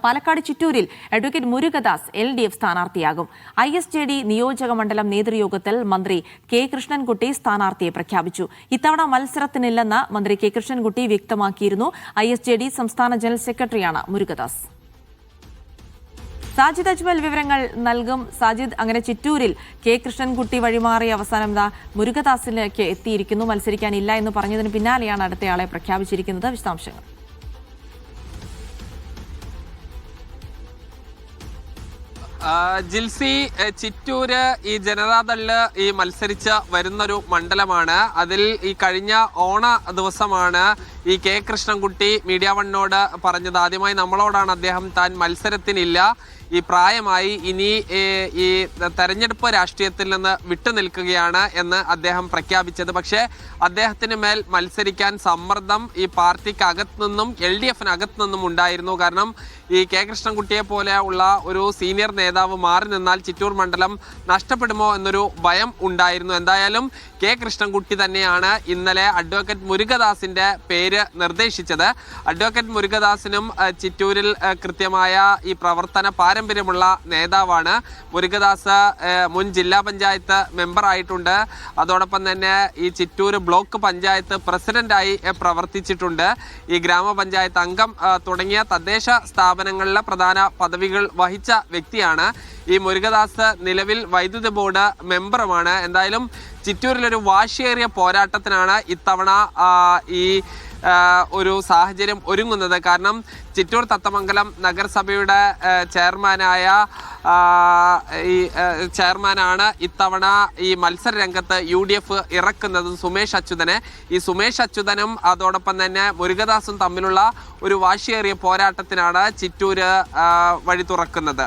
പാലക്കാട് ചിറ്റൂരിൽ advocate Murukadas LDF സ്ഥാനാർത്ഥിയാകും. ISJD നിയോജക മണ്ഡലം നേതൃയോഗത്തിൽ മന്ത്രി കെ കൃഷ്ണൻകുട്ടി സ്ഥാനാർത്ഥിയെ പ്രഖ്യാപിച്ചു. ഇത്തവണ മത്സരത്തിനില്ലെന്ന് മന്ത്രി കെ കൃഷ്ണൻകുട്ടി വ്യക്തമാക്കിയിരുന്നു. ISJD സംസ്ഥാന ജനറൽ സെക്രട്ടറിയാണ് മുരുകദാസ്. സാജിദ് അജ്മൽ വിവരങ്ങൾ നൽകും. സാജിദ്, അങ്ങനെ ചിറ്റൂരിൽ കെ കൃഷ്ണൻകുട്ടി വഴിമാറി അവസാനം മുരുകദാസിലേക്ക് എത്തിയിരിക്കുന്നു. മത്സരിക്കാനില്ല എന്ന് പറഞ്ഞതിന് പിന്നാലെയാണ് അടുത്തയാളെ പ്രഖ്യാപിച്ചിരിക്കുന്നത്. വിശദാംശങ്ങൾ. ജിൽസി, ചിറ്റൂര് ഈ ജനതാദളില് ഈ മത്സരിച്ച് വരുന്നൊരു മണ്ഡലമാണ്. അതിൽ ഈ കഴിഞ്ഞ ഓണ ദിവസമാണ് ഈ കെ കൃഷ്ണൻകുട്ടി മീഡിയ വണ്ണോട് പറഞ്ഞത്. ആദ്യമായി നമ്മളോടാണ് അദ്ദേഹം താൻ മത്സരത്തിനില്ല, ഈ പ്രായമായി, ഇനി ഈ തെരഞ്ഞെടുപ്പ് രാഷ്ട്രീയത്തിൽ നിന്ന് വിട്ടുനിൽക്കുകയാണ് എന്ന് അദ്ദേഹം പ്രഖ്യാപിച്ചത്. പക്ഷേ അദ്ദേഹത്തിന് മേൽ മത്സരിക്കാൻ സമ്മർദ്ദം ഈ പാർട്ടിക്ക് അകത്തു നിന്നും LDFനകത്തു നിന്നും ഉണ്ടായിരുന്നു. കാരണം ഈ കെ കൃഷ്ണൻകുട്ടിയെ പോലെ ഉള്ള ഒരു സീനിയർ നേതാവ് മാറി നിന്നാൽ ചിറ്റൂർ മണ്ഡലം നഷ്ടപ്പെടുമോ എന്നൊരു ഭയം ഉണ്ടായിരുന്നു. എന്തായാലും കെ കൃഷ്ണൻകുട്ടി തന്നെയാണ് ഇന്നലെ അഡ്വക്കേറ്റ് മുരുകദാസിന്റെ പേര് നിർദ്ദേശിച്ചത്. അഡ്വക്കേറ്റ് മുരുകദാസിനും ചിറ്റൂരിൽ കൃത്യമായ ഈ പ്രവർത്തന പാരമ്പര്യമുള്ള നേതാവാണ്. മുരുകദാസ് മുൻ ജില്ലാ പഞ്ചായത്ത് മെമ്പറായിട്ടുണ്ട്. അതോടൊപ്പം തന്നെ ഈ ചിറ്റൂർ ബ്ലോക്ക് പഞ്ചായത്ത് പ്രസിഡന്റായി പ്രവർത്തിച്ചിട്ടുണ്ട്. ഈ ഗ്രാമപഞ്ചായത്ത് അംഗം തുടങ്ങിയ തദ്ദേശ സ്ഥാപനങ്ങളിലെ പ്രധാന പദവികൾ വഹിച്ച വ്യക്തിയാണ്. ഈ മുരുകദാസ് നിലവിൽ വൈദ്യുതി ബോർഡ് മെമ്പറുമാണ്. എന്തായാലും ചിറ്റൂരിലൊരു വാശിയേറിയ പോരാട്ടത്തിനാണ് ഇത്തവണ ഈ ഒരു സാഹചര്യം ഒരുങ്ങുന്നത്. കാരണം ചിറ്റൂർ തത്തമംഗലം നഗരസഭയുടെ ചെയർമാനാണ് ഇത്തവണ ഈ മത്സര രംഗത്ത് UDF ഇറക്കുന്നത്, സുമേഷ് അച്യുതനെ. ഈ സുമേഷ് അച്യുതനും അതോടൊപ്പം തന്നെ മുരുകദാസും തമ്മിലുള്ള ഒരു വാശിയേറിയ പോരാട്ടത്തിനാണ് ചിറ്റൂര് വഴി തുറക്കുന്നത്.